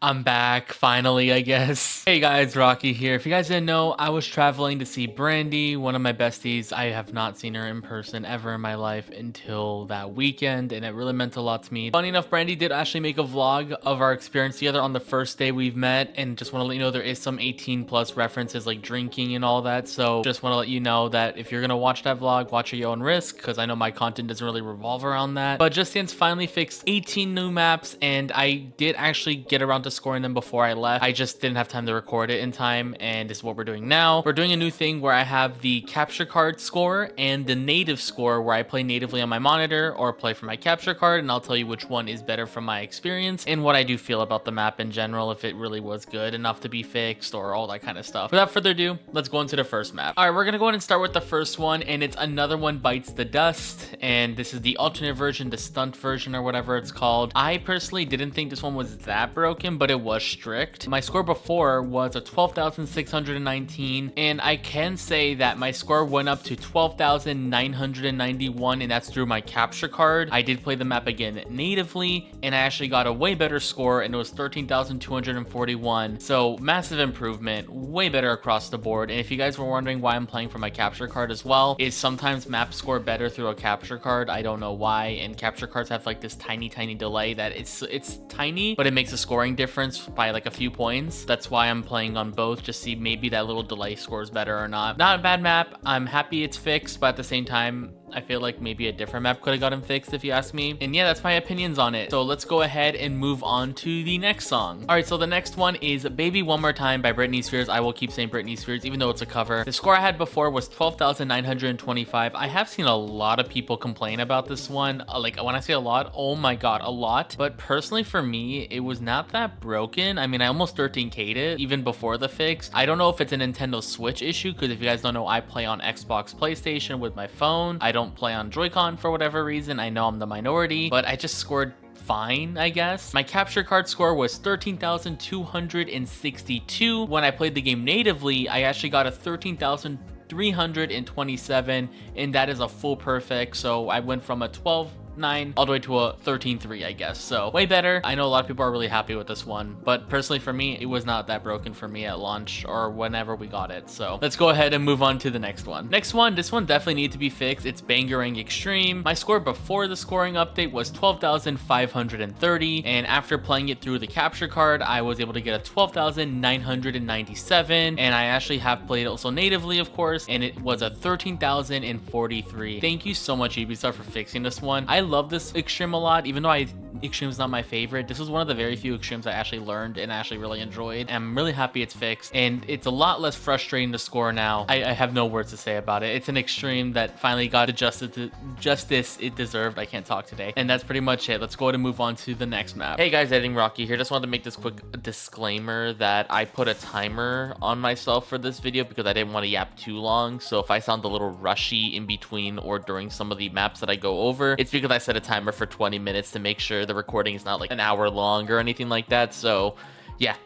I'm back, finally, I guess. Hey guys, Rocky here. If you guys didn't know, I was traveling to see Brandy, one of my besties. I have not seen her in person ever in my life until that weekend, and it really meant a lot to me. Funny enough, Brandy did actually make a vlog of our experience together on the first day we've met, and just want to let you know there is some 18 plus references like drinking and all that, so just want to let you know that if you're gonna watch that vlog, watch at your own risk, because I know my content doesn't really revolve around that. But Just Dance finally fixed 18 new maps, and I did actually get around to scoring them before I left. I just didn't have time to record it in time, and this is what we're doing now. We're doing a new thing where I have the capture card score and the native score, where I play natively on my monitor or play from my capture card, and I'll tell you which one is better from my experience and what I do feel about the map in general, if it really was good enough to be fixed or all that kind of stuff. Without further ado, let's go into the first map. All right, we're gonna go ahead and start with the first one, and it's Another One Bites the Dust, and this is the alternate version, the stunt version or whatever it's called. I personally didn't think this one was that broken, but it was strict. My score before was a 12,619, and I can say that my score went up to 12,991, and that's through my capture card. I did play the map again natively, and I actually got a way better score, and it was 13,241. So massive improvement, way better across the board. And if you guys were wondering why I'm playing from my capture card as well, is sometimes maps score better through a capture card. I don't know why, and capture cards have like this tiny delay that it's tiny, but it makes a scoring difference by like a few points. That's why I'm playing on both, just see maybe that little delay scores better or not. Not a bad map. I'm happy it's fixed, but at the same time, I feel like maybe a different map could have gotten fixed if you ask me. And yeah, that's my opinions on it. So let's go ahead and move on to the next song. All right, so the next one is Baby One More Time by Britney Spears. I will keep saying Britney Spears, even though it's a cover. The score I had before was 12,925. I have seen a lot of people complain about this one. Like when I say a lot, oh my God, a lot. But personally for me, it was not that broken. I mean, I almost 13K'd it even before the fix. I don't know if it's a Nintendo Switch issue, because if you guys don't know, I play on Xbox, PlayStation with my phone. I don't play on Joy-Con for whatever reason. I know I'm the minority, but I just scored fine, I guess. My capture card score was 13,262. When I played the game natively, I actually got a 13,327, and that is a full perfect. So I went from a 12.9 all the way to a 13.3, I guess. So way better. I know a lot of people are really happy with this one, but personally for me, it was not that broken for me at launch or whenever we got it. So let's go ahead and move on to the next one. Next one, this one definitely needs to be fixed. It's Bangarang Extreme. My score before the scoring update was 12,530, and after playing it through the capture card, I was able to get a 12,997, and I actually have played it also natively, of course, and it was a 13,043. Thank you so much, Ubisoft, for fixing this one. I love this extreme a lot, even though Extreme's not my favorite. This was one of the very few extremes I actually learned and actually really enjoyed. And I'm really happy it's fixed, and it's a lot less frustrating to score now. I have no words to say about it. It's an extreme that finally got the justice it deserved. I can't talk today. And that's pretty much it. Let's go ahead and move on to the next map. Hey guys, Editing Rocky here. Just wanted to make this quick disclaimer that I put a timer on myself for this video because I didn't want to yap too long. So if I sound a little rushy in between or during some of the maps that I go over, it's because I set a timer for 20 minutes to make sure the recording is not like an hour long or anything like that. So yeah,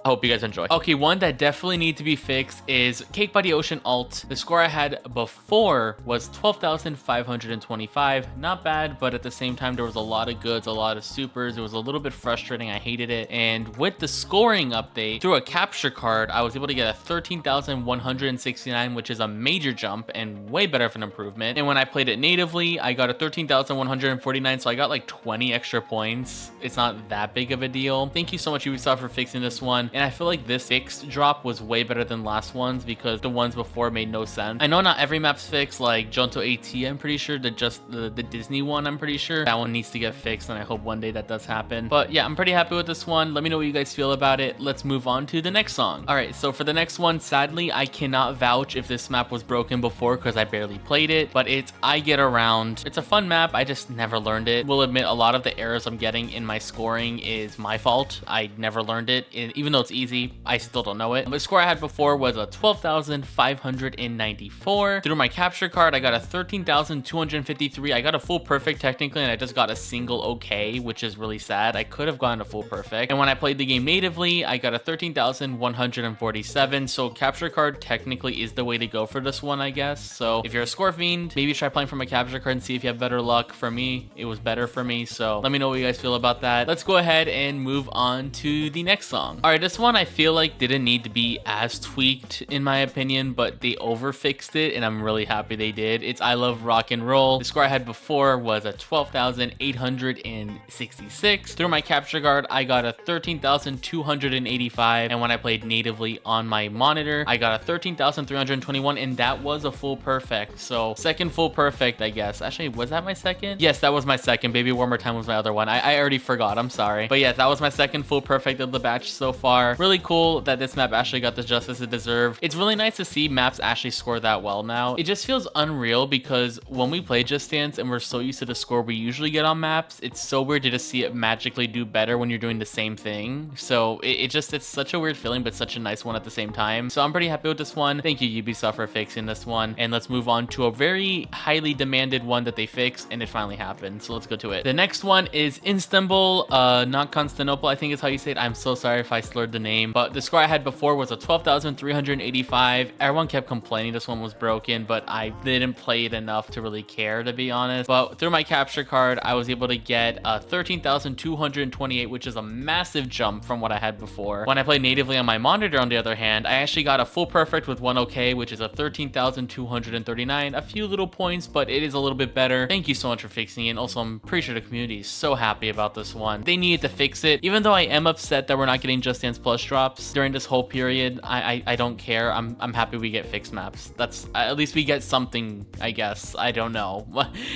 I hope you guys enjoy. Okay, one that definitely needs to be fixed is Cake by the Ocean Alt. The score I had before was 12,525. Not bad, but at the same time, there was a lot of goods, a lot of supers. It was a little bit frustrating. I hated it. And with the scoring update, through a capture card, I was able to get a 13,169, which is a major jump and way better of an improvement. And when I played it natively, I got a 13,149, so I got like 20 extra points. It's not that big of a deal. Thank you so much, Ubisoft, for fixing this one. And I feel like this fixed drop was way better than last ones because the ones before made no sense. I know not every map's fixed, like Johto AT, I'm pretty sure, the Disney one, I'm pretty sure. That one needs to get fixed, and I hope one day that does happen. But yeah, I'm pretty happy with this one. Let me know what you guys feel about it. Let's move on to the next song. All right, so for the next one, sadly, I cannot vouch if this map was broken before because I barely played it, but it's I Get Around. It's a fun map. I just never learned it. Will admit a lot of the errors I'm getting in my scoring is my fault. I never learned it, even though it's easy. I still don't know it. The score I had before was a 12,594. Through my capture card, I got a 13,253. I got a full perfect technically, and I just got a single okay, which is really sad. I could have gotten a full perfect. And when I played the game natively, I got a 13,147. So capture card technically is the way to go for this one, I guess. So if you're a score fiend, maybe try playing from a capture card and see if you have better luck. For me, it was better for me. So let me know what you guys feel about that. Let's go ahead and move on to the next song. All right, this one I feel like didn't need to be as tweaked in my opinion, but they overfixed it and I'm really happy they did. It's I Love Rock and Roll. The score I had before was a 12,866. Through my capture card, I got a 13,285, and when I played natively on my monitor, I got a 13,321, and that was a full perfect. So second full perfect, I guess. Actually, was that my second? Yes, that was my second. Baby One More Time was my other one. I already forgot, I'm sorry. But yes, that was my second full perfect of the batch so far. Really cool that this map actually got the justice it deserved. It's really nice to see maps actually score that well now. It just feels unreal because when we play Just Dance and we're so used to the score we usually get on maps, it's so weird to just see it magically do better when you're doing the same thing. So it's such a weird feeling, but such a nice one at the same time. So I'm pretty happy with this one. Thank you, Ubisoft, for fixing this one. And let's move on to a very highly demanded one that they fixed, and it finally happened. So let's go to it. The next one is Istanbul, not Constantinople, I think is how you say it. I'm so sorry if I slurred the name, but the score I had before was a 12,385. Everyone kept complaining this one was broken, but I didn't play it enough to really care, to be honest. But through my capture card, I was able to get 13,228, which is a massive jump from what I had before. When I played natively on my monitor, on the other hand, I actually got a full perfect with one okay, which is a 13,239. A few little points, but it is a little bit better. Thank you so much for fixing it. And also, I'm pretty sure the community is so happy about this one. They needed to fix it. Even though I am upset that we're not getting Just Dance Plus drops during this whole period, I don't care. I'm happy we get fixed maps. That's at least we get something, I guess. I don't know.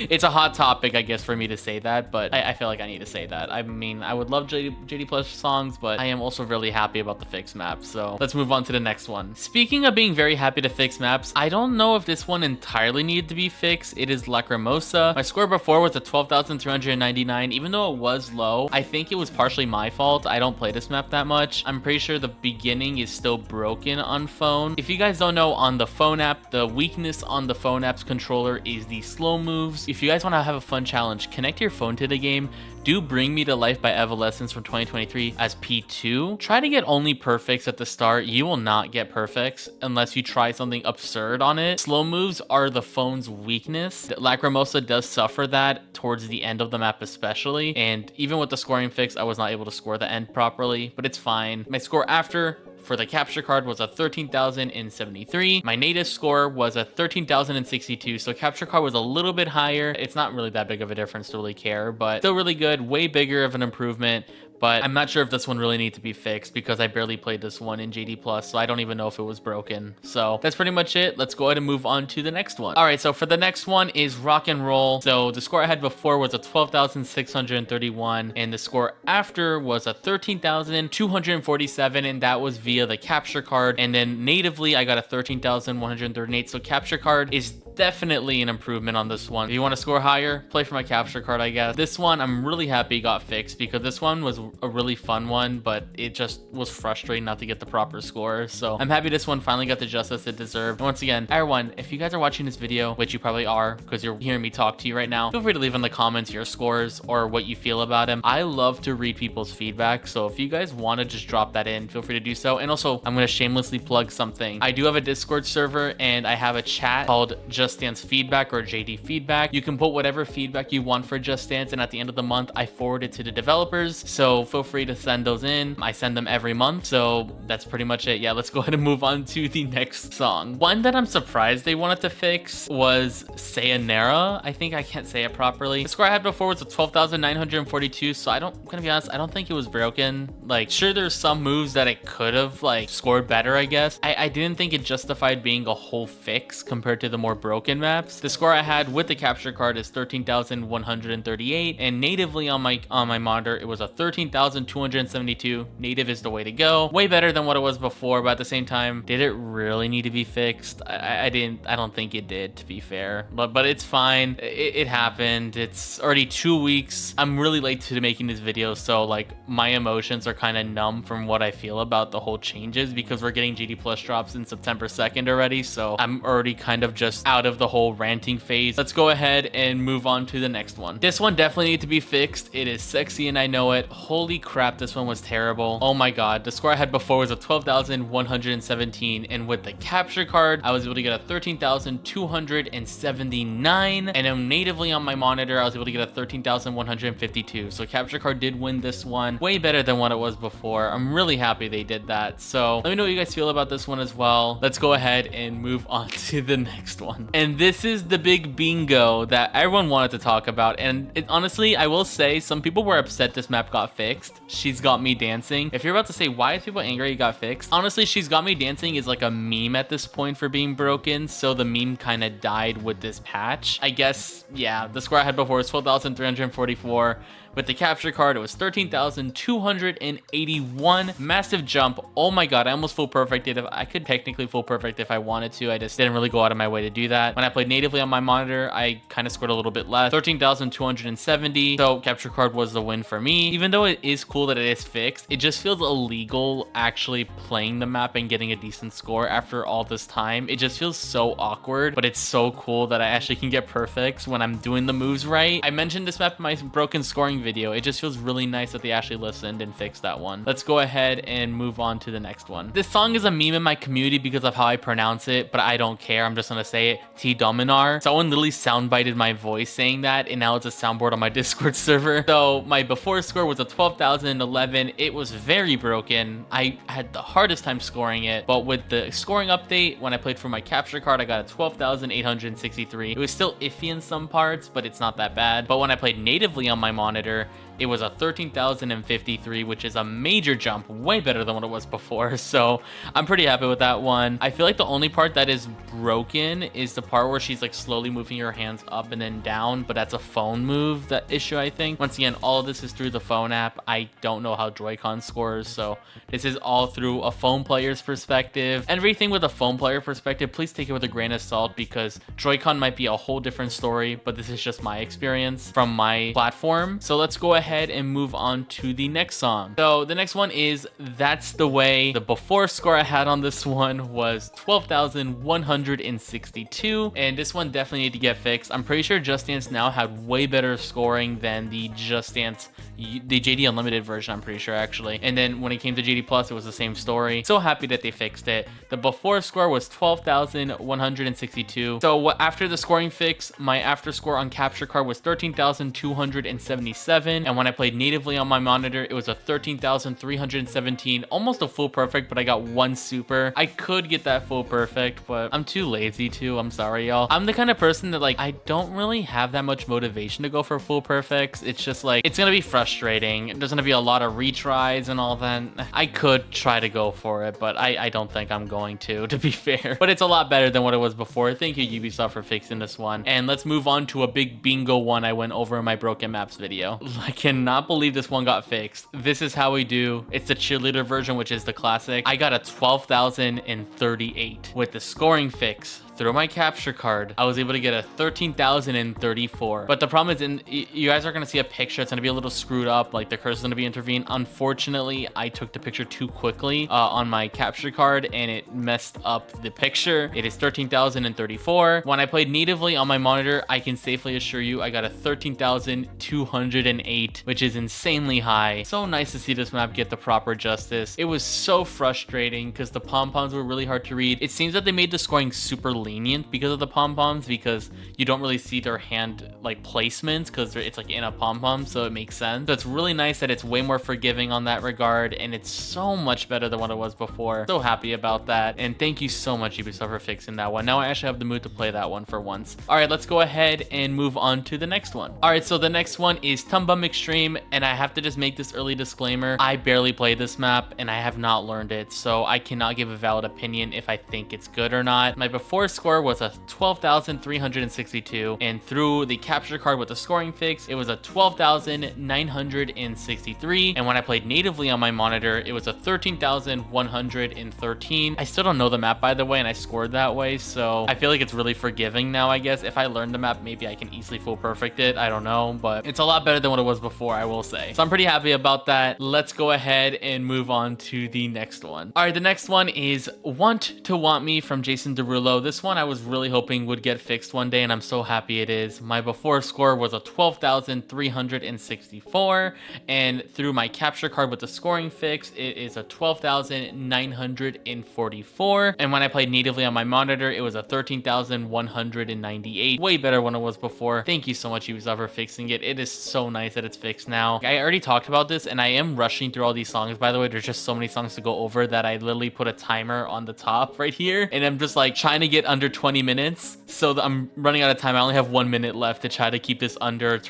It's a hot topic, I guess, for me to say that, but I feel like I need to say that. I mean, I would love JD Plus songs, but I am also really happy about the fixed maps. So let's move on to the next one. Speaking of being very happy to fix maps, I don't know if this one entirely needed to be fixed. It is Lacrimosa. My score before was a 12,399. Even though it was low, I think it was partially my fault. I don't play this map that much. I'm pretty sure the beginning is still broken on phone. If you guys don't know, on the phone app, the weakness on the phone app's controller is the slow moves. If you guys want to have a fun challenge, connect your phone to the game. Do Bring Me to Life by Evanescence from 2023 as P2. Try to get only perfects at the start. You will not get perfects unless you try something absurd on it. Slow moves are the phone's weakness. Lacrimosa does suffer that towards the end of the map especially, and even with the scoring fix, I was not able to score the end properly, but it's fine. My score after for the capture card was a 13,073. My native score was a 13,062, so capture card was a little bit higher. It's not really that big of a difference to really care, but still really good, way bigger of an improvement. But I'm not sure if this one really needs to be fixed because I barely played this one in JD Plus, so I don't even know if it was broken. So that's pretty much it. Let's go ahead and move on to the next one. All right, so for the next one is Rock and Roll. So the score I had before was a 12,631, and the score after was a 13,247, and that was via the capture card. And then natively, I got a 13,138. So capture card is definitely an improvement on this one. If you want to score higher, play for my capture card, I guess. This one, I'm really happy got fixed because this one was a really fun one, but it just was frustrating not to get the proper score. So I'm happy this one finally got the justice it deserved. And once again, everyone, if you guys are watching this video, which you probably are because you're hearing me talk to you right now, feel free to leave in the comments your scores or what you feel about them. I love to read people's feedback, so if you guys want to just drop that in, feel free to do so. And also, I'm going to shamelessly plug something. I do have a Discord server and I have a chat called Just Dance Feedback or JD Feedback. You can put whatever feedback you want for Just Dance, and at the end of the month, I forward it to the developers. So feel free to send those in. I send them every month. So that's pretty much it. Yeah, let's go ahead and move on to the next song. One that I'm surprised they wanted to fix was Sayonara. I think I can't say it properly. The score I had before was a 12,942. So I'm gonna be honest, I don't think it was broken. Like, sure, there's some moves that it could have like scored better, I guess. I didn't think it justified being a whole fix compared to the more broken broken maps. The score I had with the capture card is 13,138, and natively on my monitor it was a 13,272. Native is the way to go. Way better than what it was before, but at the same time, did it really need to be fixed? I don't think it did, to be fair, but it's fine. It happened. It's already 2 weeks. I'm really late to making this video, so like my emotions are kind of numb from what I feel about the whole changes, because we're getting GD Plus drops in September 2nd already, so I'm already kind of just out of the whole ranting phase. Let's go ahead and move on to the next one. This one definitely needs to be fixed. It is sexy and I know it. Holy crap, this one was terrible. Oh my god, the score I had before was a 12,117, and with the capture card I was able to get a 13,279, and then natively on my monitor I was able to get a 13,152. So capture card did win this one. Way better than what it was before. I'm really happy they did that. So let me know what you guys feel about this one as well. Let's go ahead and move on to the next one. And this is the big bingo that everyone wanted to talk about. And honestly, I will say some people were upset this map got fixed. She's Got Me Dancing. If you're about to say, why is people angry it got fixed? Honestly, She's Got Me Dancing is like a meme at this point for being broken. So the meme kind of died with this patch. I guess, yeah, the score I had before was 12,344. With the capture card, it was 13,281. Massive jump. Oh my god, I almost full perfected. I could technically full perfect if I wanted to. I just didn't really go out of my way to do that. When I played natively on my monitor, I kind of scored a little bit less. 13,270. So capture card was the win for me. Even though it is cool that it is fixed, it just feels illegal actually playing the map and getting a decent score after all this time. It just feels so awkward, but it's so cool that I actually can get perfects when I'm doing the moves right. I mentioned this map in my broken scoring video. It just feels really nice that they actually listened and fixed that one. Let's go ahead and move on to the next one. This song is a meme in my community because of how I pronounce it, but I don't care. I'm just gonna say it. Dominar. Someone literally soundbited my voice saying that, and now it's a soundboard on my Discord server. So my before score was a 12,011. It was very broken. I had the hardest time scoring it, but with the scoring update, when I played for my capture card, I got a 12,863. It was still iffy in some parts, but it's not that bad. But when I played natively on my monitor, it was a 13,053, which is a major jump, way better than what it was before. So I'm pretty happy with that one. I feel like the only part that is broken is the part where she's like slowly moving her hands up and then down, but that's a phone move, that issue, I think. Once again, all of this is through the phone app. I don't know how Joy-Con scores, so this is all through a phone player's perspective. Everything with a phone player perspective, please take it with a grain of salt, because Joy-Con might be a whole different story, but this is just my experience from my platform. So let's go ahead and move on to the next song. So the next one is That's the Way. The before score I had on this one was 12,162, and this one definitely needed to get fixed. I'm pretty sure Just Dance now had way better scoring than the Just Dance, the JD Unlimited version, I'm pretty sure, actually. And then when it came to JD Plus, it was the same story. So happy that they fixed it. The before score was 12,162. So after the scoring fix, my after score on capture card was 13,277, and when I played natively on my monitor, it was a 13,317, almost a full perfect, but I got one super. I could get that full perfect, but I'm too lazy to. I'm sorry, y'all. I'm the kind of person that, like, I don't really have that much motivation to go for full perfects. It's just like, it's gonna be frustrating. There's gonna be a lot of retries and all that. I could try to go for it, but I don't think I'm going to be fair. But it's a lot better than what it was before. Thank you, Ubisoft, for fixing this one. And let's move on to a big bingo one I went over in my broken maps video. I cannot believe this one got fixed. This is how we do. It's the cheerleader version, which is the classic. I got a 12,038 with the scoring fix. Through my capture card, I was able to get a 13,034. But the problem is, you guys are going to see a picture. It's going to be a little screwed up. Like, the cursor is going to be intervened. Unfortunately, I took the picture too quickly on my capture card, and it messed up the picture. It is 13,034. When I played natively on my monitor, I can safely assure you I got a 13,208, which is insanely high. So nice to see this map get the proper justice. It was so frustrating because the pom-poms were really hard to read. It seems that they made the scoring super lenient because of the pom-poms, because you don't really see their hand like placements because it's like in a pom-pom, so it makes sense. So it's really nice that it's way more forgiving on that regard, and it's so much better than what it was before. So happy about that, and thank you so much, Ubisoft, for fixing that one. Now I actually have the mood to play that one for once. All right, let's go ahead and move on to the next one. All right, so the next one is Tumbum Extreme, and I have to just make this early disclaimer. I barely play this map, and I have not learned it, so I cannot give a valid opinion if I think it's good or not. My before score was a 12,362, and through the capture card with the scoring fix, it was a 12,963, and when I played natively on my monitor, it was a 13,113. I still don't know the map, by the way, and I scored that way, so I feel like it's really forgiving now, I guess. If I learn the map, maybe I can easily full perfect it. I don't know, but it's a lot better than what it was before, I will say. So I'm pretty happy about that. Let's go ahead and move on to the next one. All right, the next one is Want to Want Me from Jason Derulo. This one I was really hoping would get fixed one day, and I'm so happy it is. My before score was a 12,364, and through my capture card with the scoring fix, it is a 12,944. And when I played natively on my monitor, it was a 13,198. Way better than it was before. Thank you so much, Ubisoft, for fixing it. It is so nice that it's fixed now. I already talked about this, and I am rushing through all these songs, by the way. There's just so many songs to go over that I literally put a timer on the top right here, and I'm just like trying to get under 20 minutes, so that I'm running out of time. I only have 1 minute left to try to keep this under,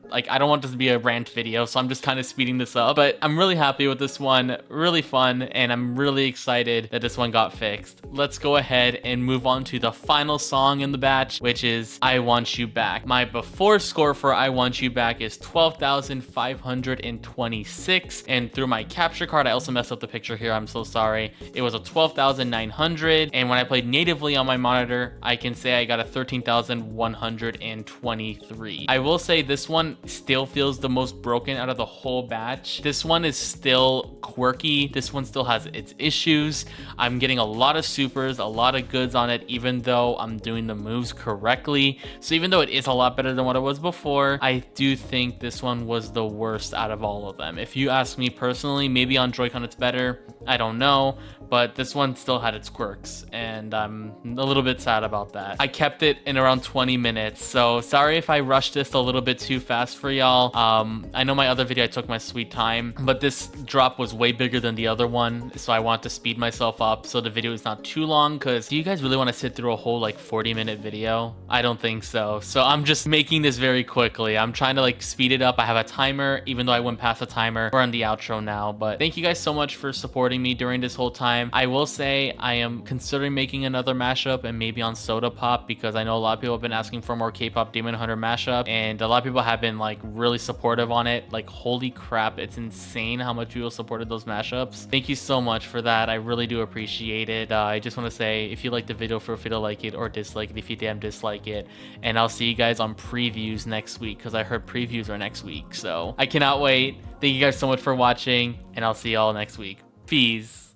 like, I don't want this to be a rant video, so I'm just kind of speeding this up. But I'm really happy with this one, really fun, and I'm really excited that this one got fixed. Let's go ahead and move on to the final song in the batch, which is I Want You Back. My before score for I Want You Back is 12,526, and through my capture card, I also messed up the picture here, I'm so sorry. It was a 12,900, and when I played natively on my monitor, I can say I got a 13,123. I will say this one still feels the most broken out of the whole batch. This one is still quirky. This one still has its issues. I'm getting a lot of supers, a lot of goods on it, even though I'm doing the moves correctly. So even though it is a lot better than what it was before, I do think this one was the worst out of all of them. If you ask me personally, maybe on Joy-Con it's better, I don't know, but this one still had its quirks, and I'm a little bit sad about that. I kept it in around 20 minutes, so sorry if I rushed this a little bit too fast for y'all. I know my other video I took my sweet time, but this drop was way bigger than the other one, so I want to speed myself up so the video is not too long, because do you guys really want to sit through a whole like 40-minute video? I don't think so. So I'm just making this very quickly. I'm trying to like speed it up. I have a timer, even though I went past the timer. We're on the outro now, but thank you guys so much for supporting me during this whole time. I will say I am considering making another mashup, and maybe on Soda Pop, because I know a lot of people have been asking for more K-pop Demon Hunter mashup, and a lot of people have been like really supportive on it. Like, holy crap, it's insane how much people supported those mashups. Thank you so much for that. I really do appreciate it. I just want to say, if you like the video, feel free to like it or dislike it if you damn dislike it, and I'll see you guys on previews next week, because I heard previews are next week, so I cannot wait. Thank you guys so much for watching, and I'll see y'all next week. Peace.